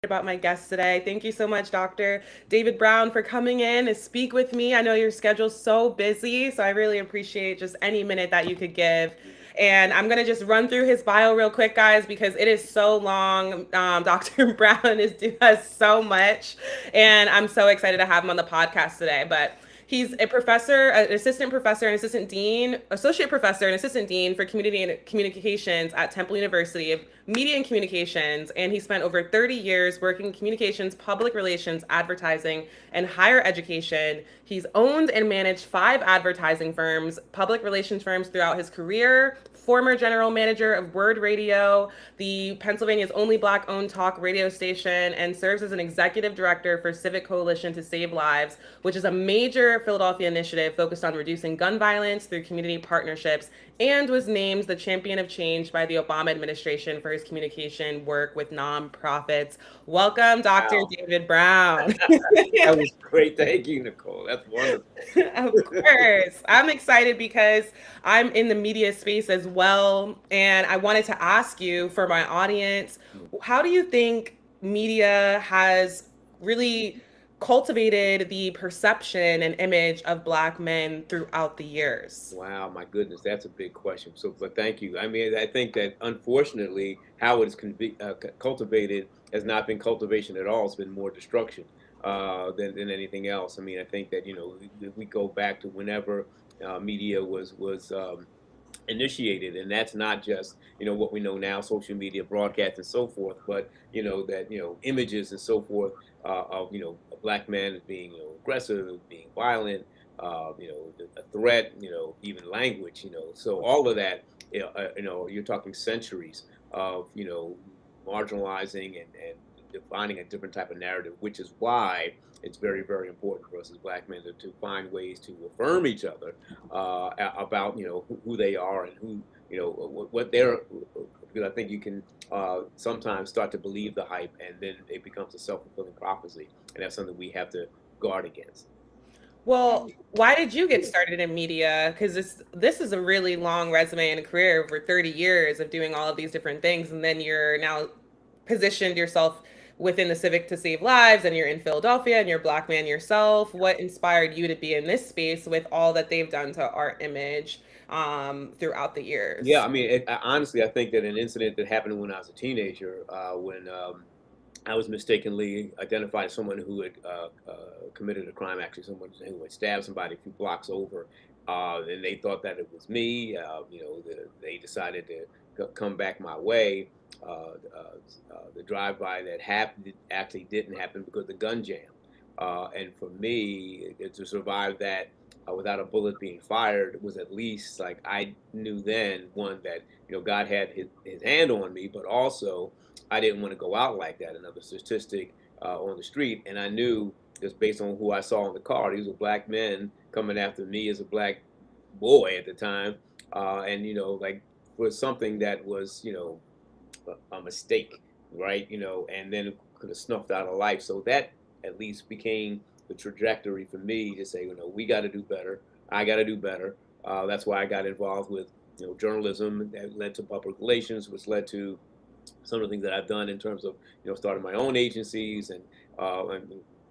about my guest today. Thank you so much, Dr. David Brown, for coming in to speak with me. I know your schedule's so busy, so I really appreciate just any minute that you could give. And I'm going to just run through his bio real quick, guys, because it is so long. Dr. Brown does so much, and I'm so excited to have him on the podcast today. But he's a professor, an assistant professor, and assistant dean, associate professor, and assistant dean for community and communications at Temple University of Media and Communications. And he spent over 30 years working in communications, public relations, advertising, and higher education. He's owned and managed 5 advertising firms, public relations firms throughout his career. Former general manager of WURD Radio, the Pennsylvania's only Black-owned talk radio station, and serves as an executive director for Civic Coalition to Save Lives, which is a major Philadelphia initiative focused on reducing gun violence through community partnerships, and was named the champion of change by the Obama administration for his communication work with nonprofits. Welcome, Dr. Wow. David Brown. That was great. Thank you, Nicole. That's wonderful. Of course. I'm excited because I'm in the media space as well. And I wanted to ask you, for my audience, how do you think media has really cultivated the perception and image of Black men throughout the years? Wow, my goodness, that's a big question. So, but thank you. I mean, I think that unfortunately, how it's cultivated has not been cultivation at all. It's been more destruction than anything else. I mean, I think that we go back to whenever media was initiated, and that's not just what we know now, social media, broadcast, and so forth, but that images and so forth of a black man as being aggressive, being violent, a threat, even language, so all of that, you're talking centuries of marginalizing and defining a different type of narrative, which is why it's very, very important for us as black men to find ways to affirm each other about who they are and who what they're, because I think you can sometimes start to believe the hype and then it becomes a self-fulfilling prophecy, and that's something we have to guard against. Well, why did you get started in media? Because this is a really long resume and a career over 30 years of doing all of these different things, and then you're now positioned yourself within the Civic to Save Lives, and you're in Philadelphia, and you're a Black man yourself. What inspired you to be in this space with all that they've done to our image throughout the years? Yeah, I mean, honestly, I think that an incident that happened when I was a teenager, when I was mistakenly identified as someone who had committed a crime, actually someone who had stabbed somebody a few blocks over, and they thought that it was me. They decided to come back my way. The drive-by that happened actually didn't happen because of the gun jam. And for me, to survive that without a bullet being fired was at least like I knew then, one, that God had his hand on me, but also I didn't want to go out like that. Another statistic on the street, and I knew just based on who I saw in the car, these were black men coming after me as a black boy at the time, and like for something that was a mistake, right? And then could have snuffed out a life. So that at least became the trajectory for me to say, we got to do better. I got to do better. That's why I got involved with journalism. That led to public relations, which led to some of the things that I've done in terms of starting my own agencies and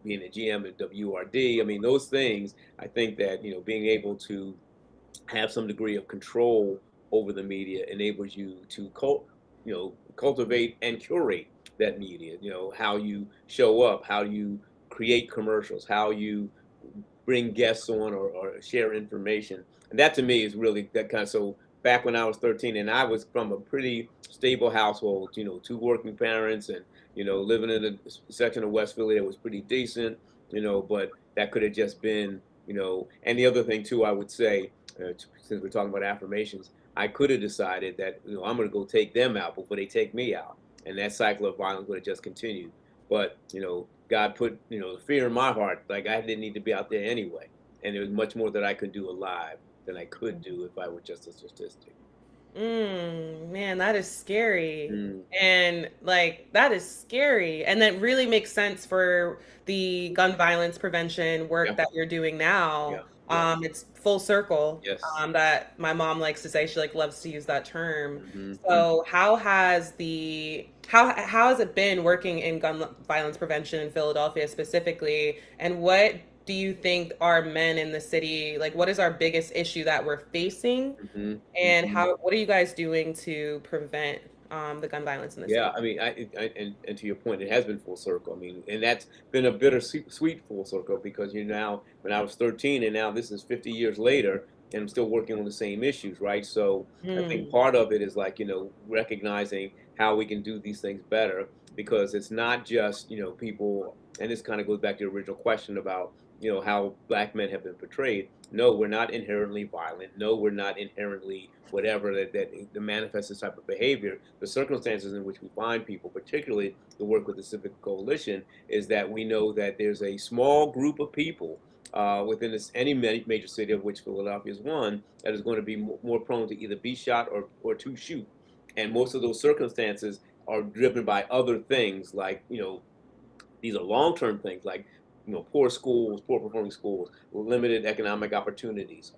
being a GM at WURD. I mean, those things. I think that being able to have some degree of control over the media enables you to cultivate and curate that media. How you show up, how you create commercials, how you bring guests on or share information. And that to me is really that kind of, so back when I was 13 and I was from a pretty stable household, 2 working parents and, living in a section of West Philly that was pretty decent, but that could have just been, and the other thing too, I would say, since we're talking about affirmations, I could have decided that, I'm going to go take them out before they take me out. And that cycle of violence would have just continued. But, God put, the fear in my heart, like I didn't need to be out there anyway. And there was much more that I could do alive than I could do if I were just a statistic. Man, that is scary. Mm, And like, that is scary. And that really makes sense for the gun violence prevention work yeah, that you're doing yeah. now. Yep. It's full circle. Yes. That my mom likes to say. She like loves to use that term. Hmm. So how has it been working in gun violence prevention in Philadelphia specifically? And what do you think are men in the city, like what is our biggest issue that we're facing? Hmm. And Hmm. what are you guys doing to prevent the gun violence in the Yeah, city? I mean, and to your point, it has been full circle. I mean, and that's been a bittersweet full circle because you now, when I was 13, and now this is 50 years later, and I'm still working on the same issues, right? So I think Mm, part of it is like, recognizing how we can do these things better because it's not just, people, and this kind of goes back to your original question about, how black men have been portrayed. No, we're not inherently violent. No, we're not inherently whatever that manifests this type of behavior. The circumstances in which we find people, particularly the work with the Civic Coalition, is that we know that there's a small group of people within any major city, of which Philadelphia is one, that is going to be more prone to either be shot or to shoot. And most of those circumstances are driven by other things like, these are long-term things like poor schools, poor performing schools, limited economic opportunities,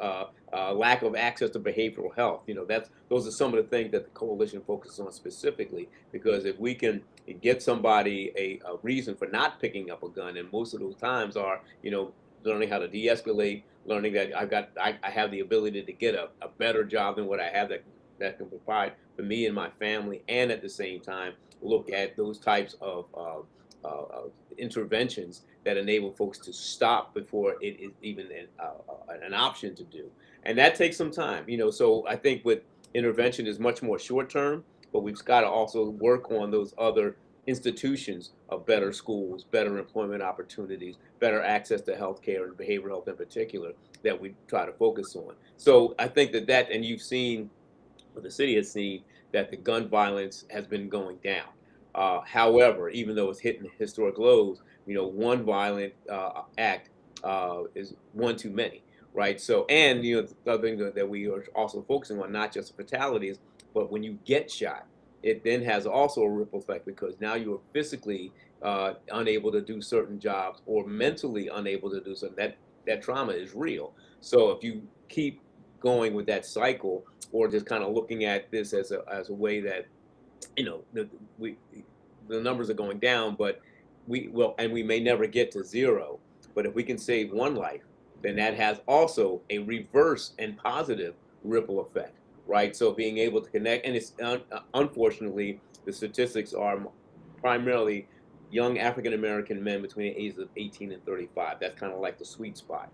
lack of access to behavioral health. Those are some of the things that the coalition focuses on specifically. Because if we can get somebody a reason for not picking up a gun, and most of those times are learning how to de-escalate, learning that I have the ability to get a better job than what I have that can provide for me and my family, and at the same time look at those types of interventions that enable folks to stop before it is even an option to do. And that takes some time, So I think with intervention is much more short term, but we've got to also work on those other institutions of better schools, better employment opportunities, better access to healthcare and behavioral health in particular that we try to focus on. So I think and you've seen, or the city has seen, that the gun violence has been going down. However, even though it's hitting historic lows, one violent act is one too many, right? So, and the other thing that we are also focusing on, not just fatalities, but when you get shot, it then has also a ripple effect because now you are physically unable to do certain jobs or mentally unable to do something. That trauma is real. So if you keep going with that cycle, or just kind of looking at this as a way that we the numbers are going down, but we may never get to zero. But if we can save one life, then that has also a reverse and positive ripple effect, right? So being able to connect, and unfortunately the statistics are primarily young African American men between the ages of 18 and 35. That's kind of like the sweet spot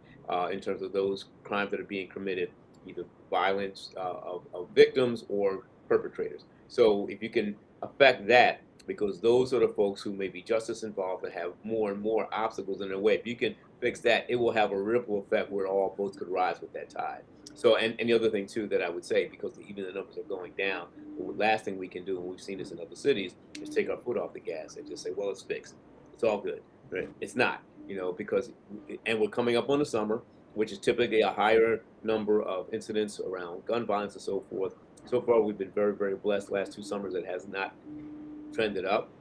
in terms of those crimes that are being committed, either violence of victims or perpetrators. So if you can affect that, because those are the folks who may be just as involved and have more and more obstacles in their way. If you can fix that, it will have a ripple effect where all boats could rise with that tide. So, and the other thing too that I would say, because even the numbers are going down, the last thing we can do, and we've seen this in other cities, is take our foot off the gas and just say, well, it's fixed. It's all good. Right? It's not, because, and we're coming up on the summer, which is typically a higher number of incidents around gun violence and so forth. So far, we've been very, very blessed. Last 2 summers, it has not trended up.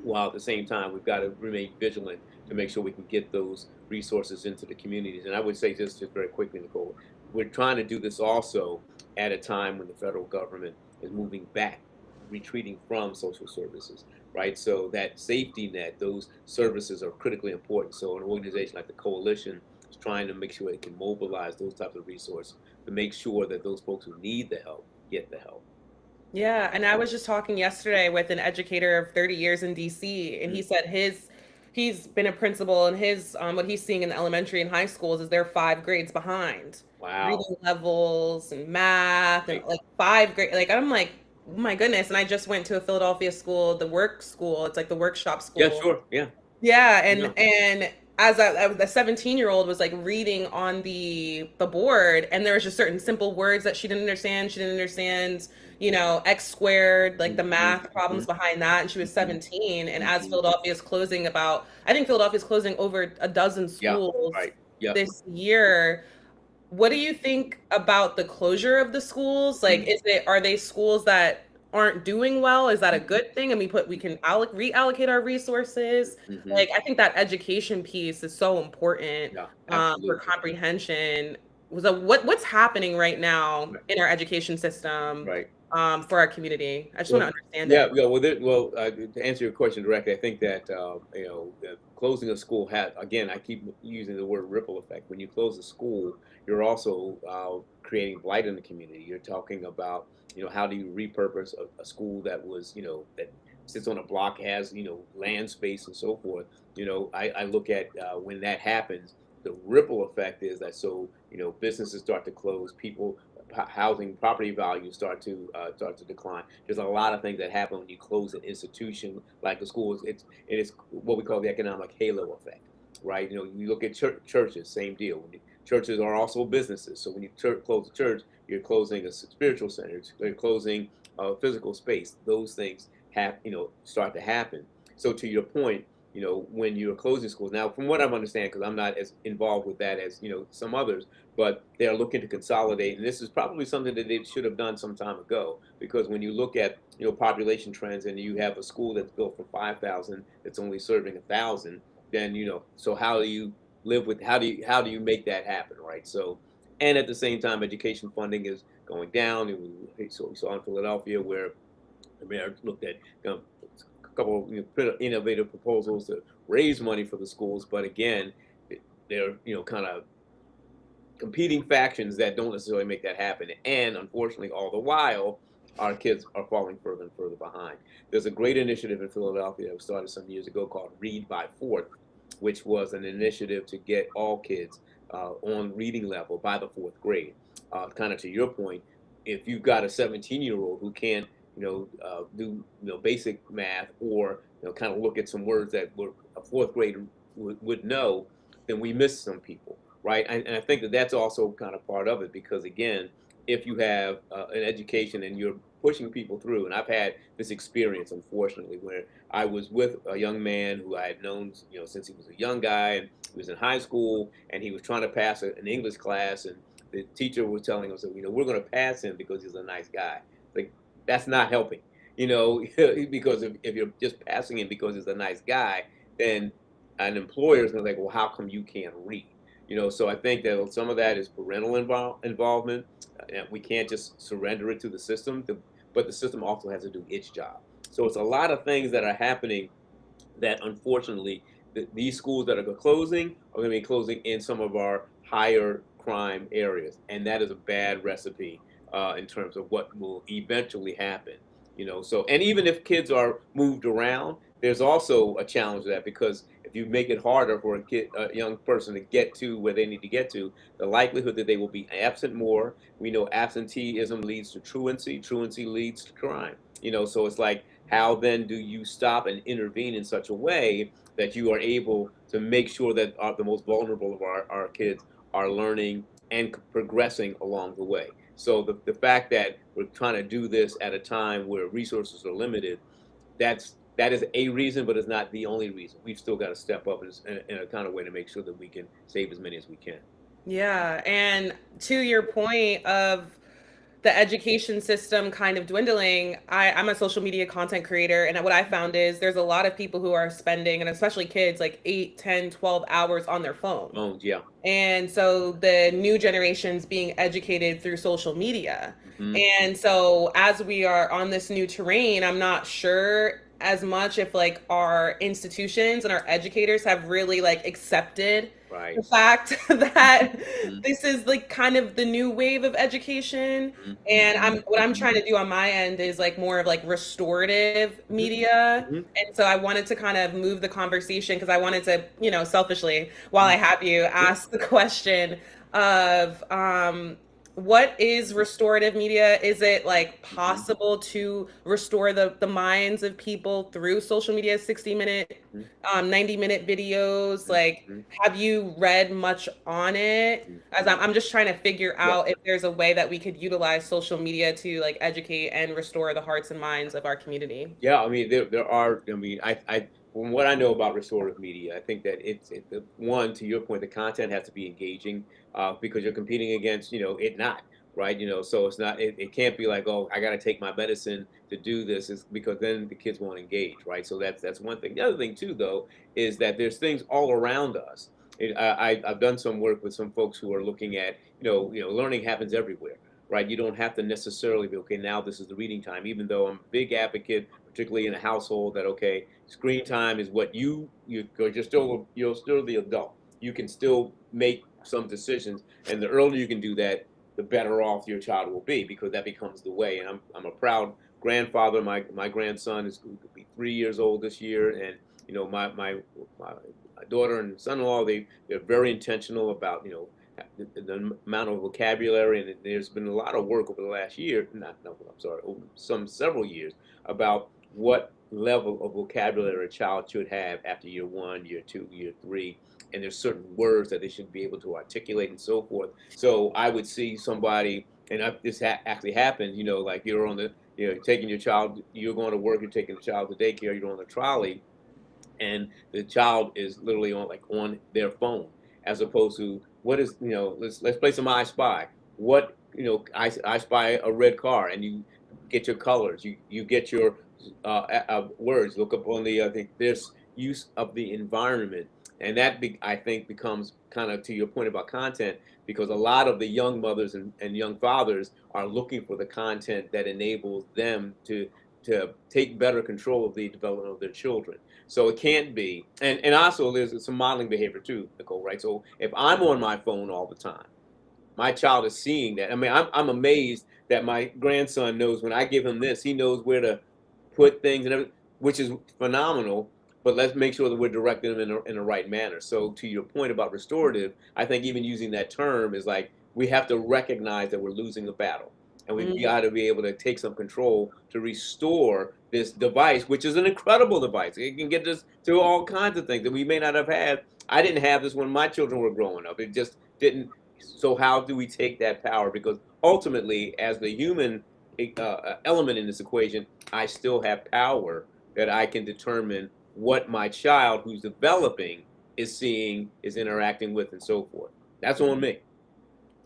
While at the same time, we've got to remain vigilant to make sure we can get those resources into the communities. And I would say just very quickly, Nicole, we're trying to do this also at a time when the federal government is moving back, retreating from social services, right? So that safety net, those services are critically important. So an organization like the Coalition is trying to make sure it can mobilize those types of resources to make sure that those folks who need the help get the help. Yeah, and I was just talking yesterday with an educator of 30 years in DC, and Mm. he said he's been a principal, and his what he's seeing in the elementary and high schools is they're 5 grades behind Wow. reading levels and math, and Right. like 5 grade, like I'm like, oh my goodness. And I just went to a Philadelphia school, the work school. It's like the workshop Yeah, school. sure. Yeah. Yeah, Yeah. and as a 17-year-old was like reading on the board, and there was just certain simple words that she didn't understand. She didn't understand, X squared, like the Mhm, math problems mhm, behind that, and she was mhm, 17. And as mhm. Philadelphia's closing I think Philadelphia's closing over a dozen Yeah, schools right. Yep. this year. What do you think about the closure of the schools? Like, Mhm. are they schools that aren't doing well, is that a good thing? And we can reallocate our resources. Hmm. Like, I think that education piece is so important Yeah, for absolutely. comprehension. So what's happening right now Right. in our education system Right. for our community? I just want to Well, understand yeah, it. yeah. To answer your question directly, I think that closing a school has, again, I keep using the word ripple effect. When you close a school, you're also creating blight in the community. You're talking about, how do you repurpose a school that was, that sits on a block, has, land space and so forth. I look at when that happens, the ripple effect is that, so businesses start to close, people housing property values start to decline. There's a lot of things that happen when you close an institution like a school. It's what we call the economic halo effect, right? You look at churches, same deal. Churches are also businesses, so when you close a church, you're closing a spiritual center. You're closing a physical space. Those things start to happen. So to your point, when you're closing schools now, from what I'm understanding, because I'm not as involved with that as some others, but they're looking to consolidate. And this is probably something that they should have done some time ago, because when you look at population trends and you have a school that's built for 5,000 that's only serving 1,000, then so how do you live with how do you make that happen, right? So, and at the same time, education funding is going down. And so we saw in Philadelphia where the mayor looked at a couple of innovative proposals to raise money for the schools, but again, they're kind of competing factions that don't necessarily make that happen. And unfortunately, all the while, our kids are falling further and further behind. There's a great initiative in Philadelphia that was started some years ago called Read by Fourth, which was an initiative to get all kids on reading level by the fourth grade. Kind of to your point, if you've got a 17-year-old who can't, do basic math, or kind of look at some words that a fourth grader would know, then we miss some people, right? And I think that that's also kind of part of it, because again, if you have an education and you're pushing people through, and I've had this experience, unfortunately, where I was with a young man who I had known, since he was a young guy, and he was in high school, and he was trying to pass an English class, and the teacher was telling us that, we're going to pass him because he's a nice guy. Like, that's not helping, because if you're just passing him because he's a nice guy, then an employer is going to think, well, how come you can't read? So I think that some of that is parental involvement. And we can't just surrender it to the system, but the system also has to do its job. So it's a lot of things that are happening that, unfortunately, these schools that are closing are going to be closing in some of our higher crime areas, and that is a bad recipe in terms of what will eventually happen. So, and even if kids are moved around, there's also a challenge to that, because if you make it harder for a young person to get to where they need to get to, the likelihood that they will be absent more. We know absenteeism leads to truancy. Truancy leads to crime. So it's like, how then do you stop and intervene in such a way that you are able to make sure that the most vulnerable of our kids are learning and progressing along the way? So the fact that we're trying to do this at a time where resources are limited, that is a reason, but it's not the only reason. We've still got to step up in a kind of way to make sure that we can save as many as we can. Yeah, and to your point of the education system kind of dwindling, I'm a social media content creator, and what I found is there's a lot of people who are spending, and especially kids, like 8, 10, 12 hours on their phone. Phones, yeah. And so the new generation's being educated through social media. Hmm. And so as we are on this new terrain, I'm not sure as much if like our institutions and our educators have really like accepted Right. the fact that Hmm. this is like kind of the new wave of education. And Hmm. what I'm trying to do on my end is like more of like restorative Hmm. media. Hmm. And so I wanted to kind of move the conversation because I wanted to, selfishly, while I have you, Yeah. ask the question of what is restorative media? Is it like Hmm. possible to restore the minds of people through social media, 60-minute, 90-minute videos? Like, Hmm. have you read much on it? As I'm just trying to figure Yeah. out if there's a way that we could utilize social media to like educate and restore the hearts and minds of our community. Yeah, I mean, there are. I mean, from what I know about restorative media, I think that one, to your point, the content has to be engaging, because you're competing against, it not. right? So it's not, it can't be like, oh, I got to take my medicine to do this, is because then the kids won't engage, right? So that's one thing. The other thing too, though, is that there's things all around us. I've done some work with some folks who are looking at, learning happens everywhere, right? You don't have to necessarily be, okay, now this is the reading time, even though I'm a big advocate, particularly in a household, that, okay, screen time is what because you're still the adult. You can still make some decisions, and the earlier you can do that, the better off your child will be, because that becomes the way. And I'm a proud grandfather. My grandson is going to be 3 years old this year, and my daughter and son-in-law, they're very intentional about the amount of vocabulary, and there's been a lot of work over the last year, not no, I'm sorry, over several years, about what level of vocabulary a child should have after year 1, year 2, year 3, and there's certain words that they should be able to articulate and so forth. So I would see somebody, and this actually happened, like you're on the, taking your child, you're going to work, you're taking the child to daycare, you're on the trolley, and the child is literally on their phone, as opposed to, what is, let's play some I Spy. What, I spy a red car, and you get your colors, you get your words, look up on the, I think there's use of the environment, and that I think becomes kind of to your point about content, because a lot of the young mothers and young fathers are looking for the content that enables them to take better control of the development of their children. So it can't be, and also there's some modeling behavior too, Nicole, right? So if I'm on my phone all the time, my child is seeing that. I mean, I'm amazed that my grandson knows when I give him this, he knows where to put things and everything, which is phenomenal. But let's make sure that we're directing them in the right manner. So to your point about restorative, I think even using that term is like, we have to recognize that we're losing the battle. And we got to be able to take some control to restore this device, which is an incredible device. It can get us to all kinds of things that we may not have had. I didn't have this when my children were growing up. It just didn't. So how do we take that power? Because ultimately, as the human element in this equation, I still have power that I can determine what my child who's developing is seeing, is interacting with, and so forth. That's on me.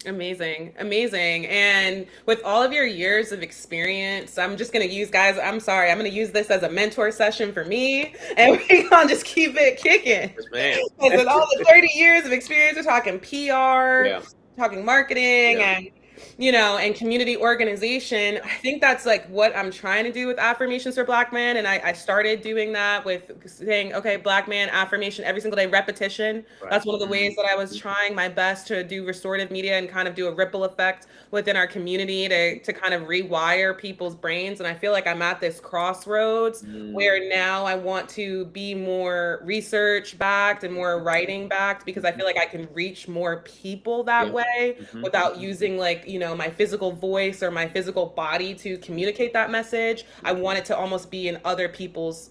Amazing. Amazing. And with all of your years of experience, I'm just going to use, guys, I'm sorry, I'm going to use this as a mentor session for me, and we're going to just keep it kicking. Yes, ma'am. Because with all the 30 years of experience, we're talking PR, Yeah. talking marketing, Yeah. and and community organization. I think that's like what I'm trying to do with Affirmations for Black Men. And I started doing that with saying, okay, Black man affirmation every single day, repetition. Right. That's one of the ways that I was trying my best to do restorative media and kind of do a ripple effect within our community to kind of rewire people's brains. And I feel like I'm at this crossroads where now I want to be more research backed and more writing backed, because I feel like I can reach more people that way without using like, my physical voice or my physical body to communicate that message. I want it to almost be in other people's,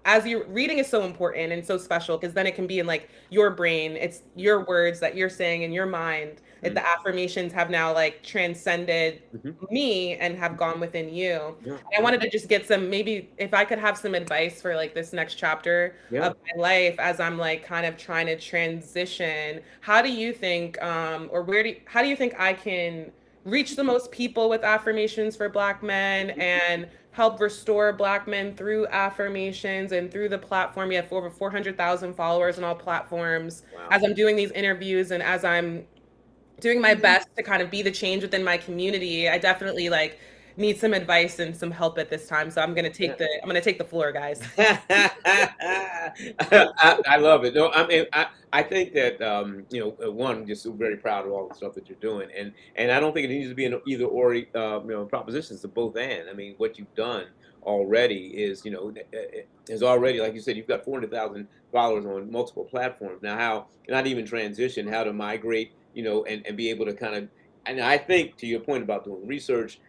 as you're reading is so important and so special, because then it can be in like your brain. It's your words that you're saying in your mind. The affirmations have now like transcended me and have gone within you. Yeah. I wanted to just get some, maybe if I could have some advice for like this next chapter of my life as I'm like kind of trying to transition. How do you think, how do you think I can reach the most people with Affirmations for Black Men and help restore Black men through affirmations and through the platform? We have over 400,000 followers on all platforms. Wow. As I'm doing these interviews and as I'm doing my best to kind of be the change within my community, I definitely like need some advice and some help at this time. So I'm gonna take the floor, guys. I love it. No, I mean, I think that one, just very proud of all the stuff that you're doing, and I don't think it needs to be an either or proposition. It's a both and. I mean, what you've done already is already, like you said, you've got 400,000 followers on multiple platforms now. How not even transition, how to migrate, and be able to kind of, and I think to your point about doing research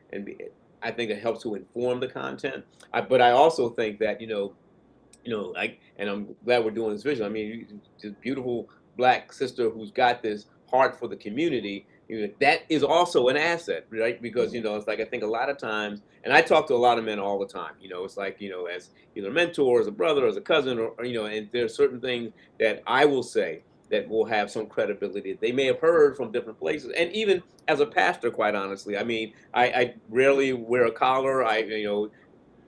I think it helps to inform the content. But I also think that and I'm glad we're doing this vision. I mean, this beautiful Black sister who's got this heart for the community. That is also an asset, right? Because it's like, I think a lot of times, and I talk to a lot of men all the time. It's like as either a mentor, as a brother, as a cousin, or and there's certain things that I will say that will have some credibility that they may have heard from different places. And even as a pastor, quite honestly, I mean, I rarely wear a collar.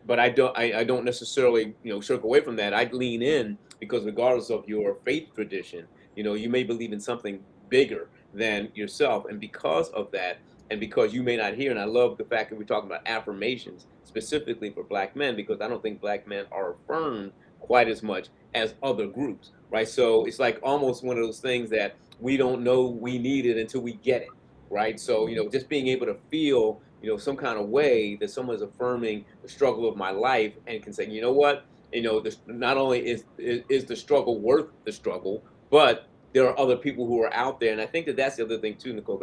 But I don't necessarily, shirk away from that. I lean in because regardless of your faith tradition, you may believe in something bigger than yourself. And because of that, and because you may not hear, and I love the fact that we're talking about affirmations specifically for black men, because I don't think black men are affirmed quite as much as other groups, right? So it's like almost one of those things that we don't know we need it until we get it, right? So, just being able to feel, some kind of way that someone's affirming the struggle of my life and can say, you know what, this not only is the struggle worth the struggle, but there are other people who are out there. And I think that that's the other thing too, Nicole,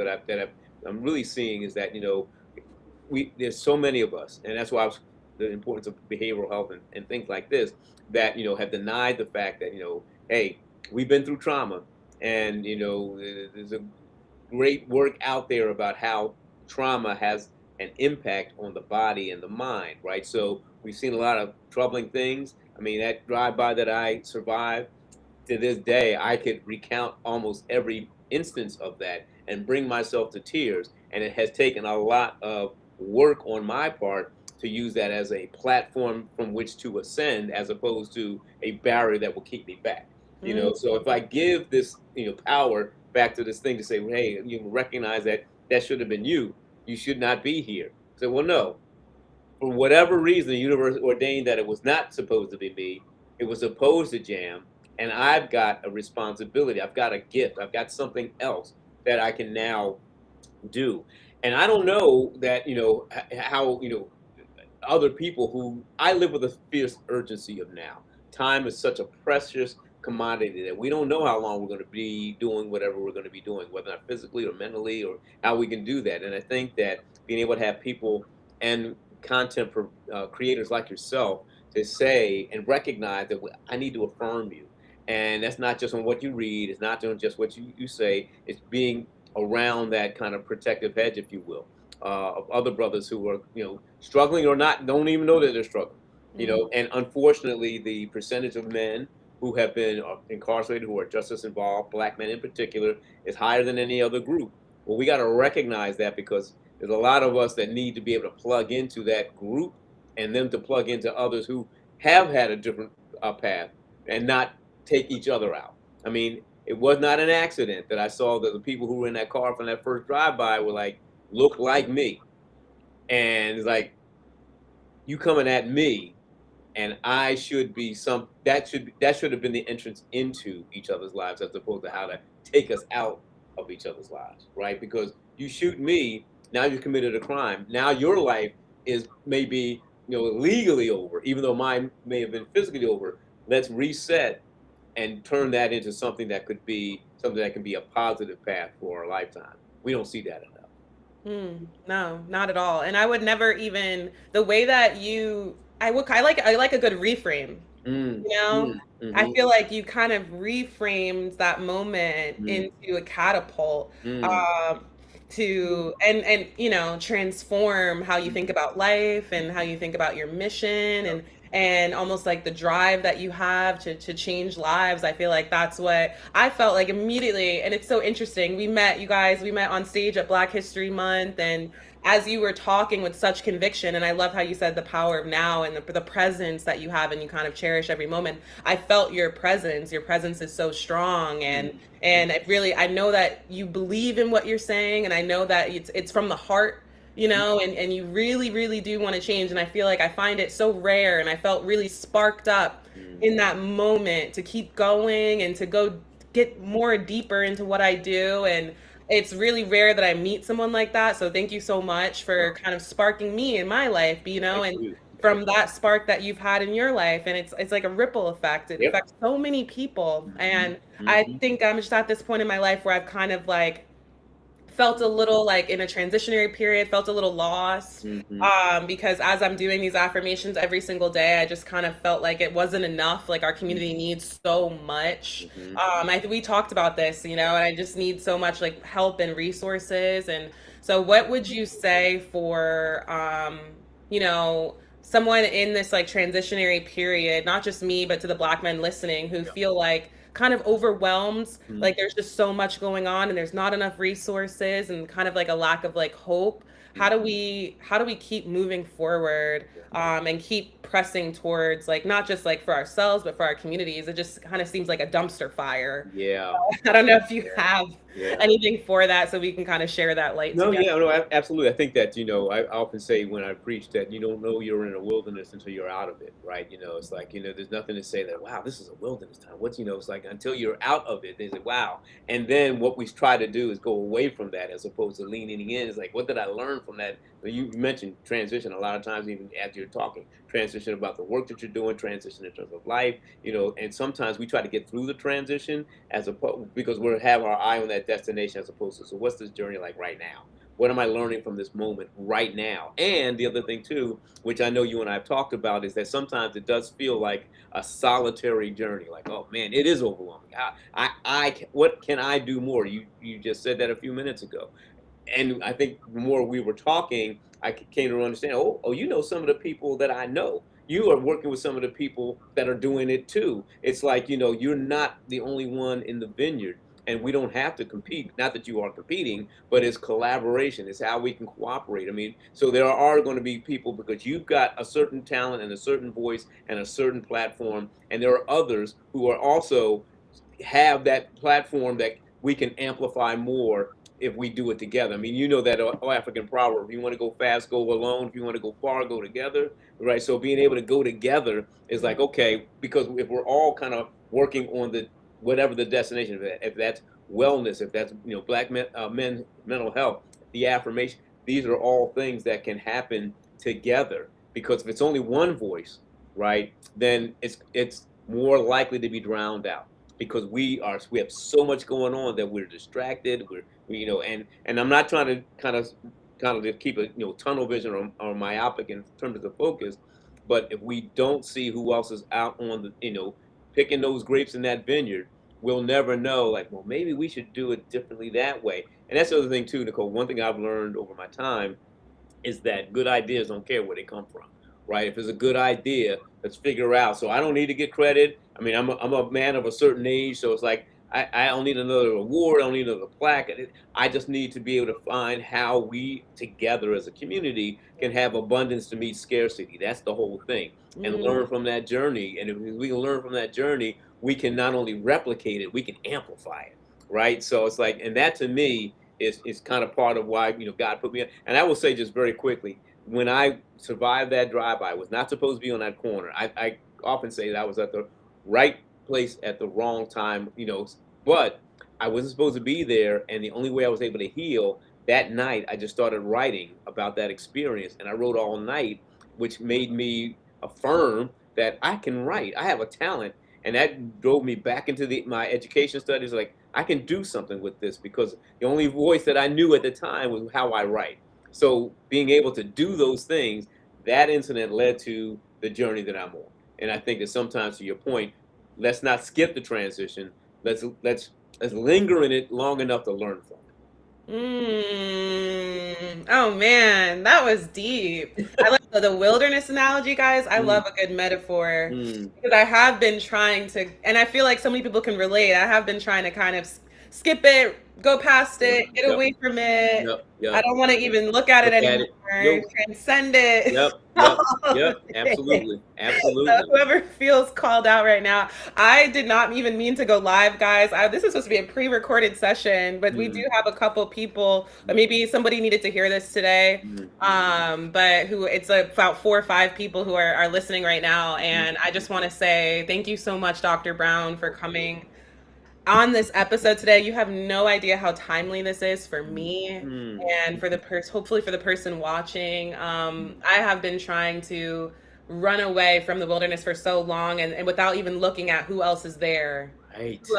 I'm really seeing is that, there's so many of us, and that's why the importance of behavioral health and things like this, that, have denied the fact that, hey, we've been through trauma, and, there's a great work out there about how trauma has an impact on the body and the mind, right? So we've seen a lot of troubling things. I mean, that drive-by that I survived, to this day, I could recount almost every instance of that and bring myself to tears. And it has taken a lot of work on my part to use that as a platform from which to ascend, as opposed to a barrier that will keep me back. So if I give this, power back to this thing to say, hey, you recognize that should have been you. You should not be here. So, well, no. For whatever reason, the universe ordained that it was not supposed to be me. It was supposed to jam. And I've got a responsibility. I've got a gift. I've got something else that I can now do. And I don't know that, how, other people who I live with a fierce urgency of now. Time is such a precious commodity that we don't know how long we're going to be doing whatever we're going to be doing, whether not physically or mentally, or how we can do that. And I think that being able to have people and content creators like yourself to say and recognize that I need to affirm you. And that's not just on what you read. It's not on just what you say. It's being around that kind of protective hedge, if you will, of other brothers who are, struggling or not, don't even know that they're struggling. And unfortunately, the percentage of men who have been incarcerated, who are justice involved, black men in particular, is higher than any other group. Well, we got to recognize that, because there's a lot of us that need to be able to plug into that group and them to plug into others who have had a different path and not take each other out. I mean, it was not an accident that I saw that the people who were in that car from that first drive-by were like, look like me. And it's like, you coming at me, and I should be that should have been the entrance into each other's lives, as opposed to how to take us out of each other's lives, right? Because you shoot me, now you've committed a crime. Now your life is maybe, legally over, even though mine may have been physically over. Let's reset and turn that into something that can be a positive path for our lifetime. We don't see that enough. No, not at all. And I would never even, the way that I like a good reframe. I feel like you kind of reframed that moment into a catapult to and transform how you think about life and how you think about your mission and almost like the drive that you have to change lives. I feel like that's what I felt like immediately. And it's so interesting. We met on stage at Black History Month, and as you were talking with such conviction, and I love how you said the power of now and the presence that you have and you kind of cherish every moment. I felt your presence. Your presence is so strong, and I know that you believe in what you're saying, and I know that it's from the heart, and you really, really do want to change. And I feel like I find it so rare, and I felt really sparked up in that moment to keep going and to go get more deeper into what I do. And it's really rare that I meet someone like that. So thank you so much for kind of sparking me in my life, and from that spark that you've had in your life. And it's like a ripple effect. It affects so many people. And I think I'm just at this point in my life where I've kind of like felt a little like in a transitionary period, felt a little lost, because as I'm doing these affirmations every single day, I just kind of felt like it wasn't enough. Like our community needs so much. We talked about this, and I just need so much like help and resources. And so what would you say for, someone in this like transitionary period, not just me, but to the Black men listening who feel like kind of overwhelmed, like there's just so much going on and there's not enough resources and kind of like a lack of like hope. How do we keep moving forward, and keep pressing towards like not just like for ourselves but for our communities? It just kind of seems like a dumpster fire. Yeah. I don't know if you have Yeah. anything for that, so we can kind of share that light No, together. yeah, no, absolutely. I think that, I often say when I preach that you don't know you're in a wilderness until you're out of it, right? It's like, there's nothing to say that, wow, this is a wilderness time. It's like until you're out of it, they say, wow. And then what we try to do is go away from that as opposed to leaning in. It's like, what did I learn from that? You mentioned transition a lot of times, even as you're talking, transition about the work that you're doing, transition in terms of life, and sometimes we try to get through the transition as opposed because we have our eye on that destination as opposed to, so what's this journey like right now? What am I learning from this moment right now? And the other thing too, which I know you and I have talked about, is that sometimes it does feel like a solitary journey. Like, oh man, it is overwhelming. What can I do more? You just said that a few minutes ago, and I think the more we were talking, I came to understand. Oh, some of the people that I know. You are working with some of the people that are doing it too. It's like you're not the only one in the vineyard, and we don't have to compete. Not that you are competing, but it's collaboration. It's how we can cooperate. I mean, so there are going to be people because you've got a certain talent and a certain voice and a certain platform, and there are others who are also have that platform that we can amplify more if we do it together. I mean, that African proverb: if you want to go fast, go alone. If you want to go far, go together. Right. So being able to go together is like, okay, because if we're all kind of working on the whatever the destination, if that's wellness, if that's Black men mental health, the affirmation, these are all things that can happen together. Because if it's only one voice, right, then it's more likely to be drowned out because we have so much going on that we're distracted. And I'm not trying to kind of just keep a tunnel vision or myopic in terms of the focus, but if we don't see who else is out on the picking those grapes in that vineyard, we'll never know. Like, well, maybe we should do it differently that way. And that's the other thing too, Nicole. One thing I've learned over my time is that good ideas don't care where they come from, right? If it's a good idea, let's figure out. So I don't need to get credit. I mean, I'm a man of a certain age, so it's like I don't need another award. I don't need another plaque. I just need to be able to find how we together as a community can have abundance to meet scarcity. That's the whole thing, and learn from that journey. And if we can learn from that journey, we can not only replicate it, we can amplify it, right? So it's like, and that to me is kind of part of why God put me in. And I will say just very quickly, when I survived that drive-by, I was not supposed to be on that corner. I often say that I was at the right place at the wrong time, but I wasn't supposed to be there. And the only way I was able to heal that night, I just started writing about that experience. And I wrote all night, which made me affirm that I can write. I have a talent. And that drove me back into my education studies. Like, I can do something with this because the only voice that I knew at the time was how I write. So being able to do those things, that incident led to the journey that I'm on. And I think that sometimes, to your point, let's not skip the transition. Let's linger in it long enough to learn from Oh man, that was deep. I love the wilderness analogy, guys. I it. love a good metaphor Mm, because I have been trying to, and I feel like so many people can relate. I have been trying to kind of skip it, go past yep, it, get yep, away from it. yep, I yep. don't want to even look at it Look at anymore, it. Nope. transcend it. Yep, yep, yep. Absolutely, So absolutely. whoever feels called out right now, I did not even mean to go live, guys. This is supposed to be a pre-recorded session, but we do Mm, have a couple people, mm, maybe somebody needed to hear this today. mm, But who it's about 4 or 5 people who are listening right now. mm, And I just want to say thank you so much, Dr. Brown, for coming on this episode today. You have no idea how timely this is for mm, me mm, and for the hopefully for the person watching. mm. I have been trying to run away from the wilderness for so long, and without even looking at who else is there. Right, Who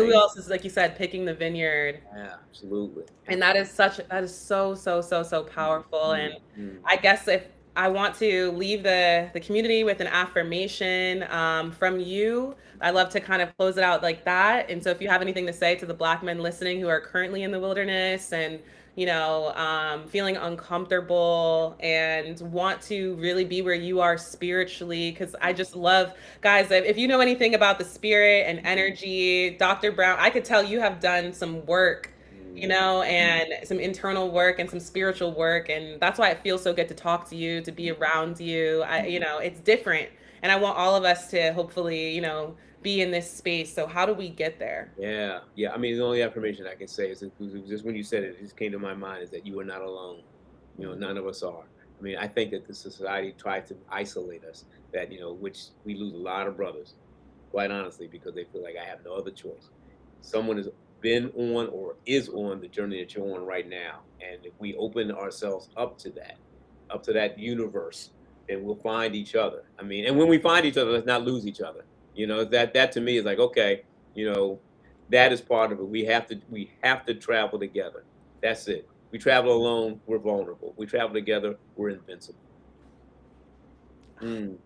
right. else is, like you said, picking the vineyard? Yeah, absolutely. And that is so Mm, powerful. mm, And mm, I guess if I want to leave the community with an affirmation from you, I love to kind of close it out like that. And so if you have anything to say to the Black men listening who are currently in the wilderness and feeling uncomfortable and want to really be where you are spiritually. Because I just love, guys, if you know anything about the spirit and energy, Dr. Brown, I could tell you have done some work, and some internal work and some spiritual work. And that's why it feels so good to talk to you, to be around you. It's different. And I want all of us to hopefully, be in this space. So how do we get there? Yeah, yeah. I mean, the only affirmation I can say is, it was just when you said it, it just came to my mind, is that you are not alone. None of us are. I mean, I think that the society tries to isolate us, that, which we lose a lot of brothers, quite honestly, because they feel like I have no other choice. Someone has been on or is on the journey that you're on right now. And if we open ourselves up to that universe, then we'll find each other. I mean, and when we find each other, let's not lose each other. That to me is like, okay, that is part of it. We have to travel together. That's it. We travel alone, we're vulnerable. We travel together, we're invincible. Mm.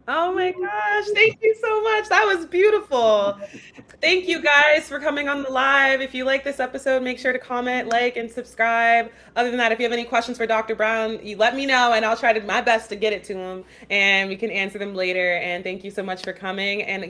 Oh my gosh, thank you so much. That was beautiful. Thank you guys for coming on the live. If you like this episode, make sure to comment, like, and subscribe. Other than that, if you have any questions for Dr. Brown, you let me know and I'll try my best to get it to him and we can answer them later. And thank you so much for coming. And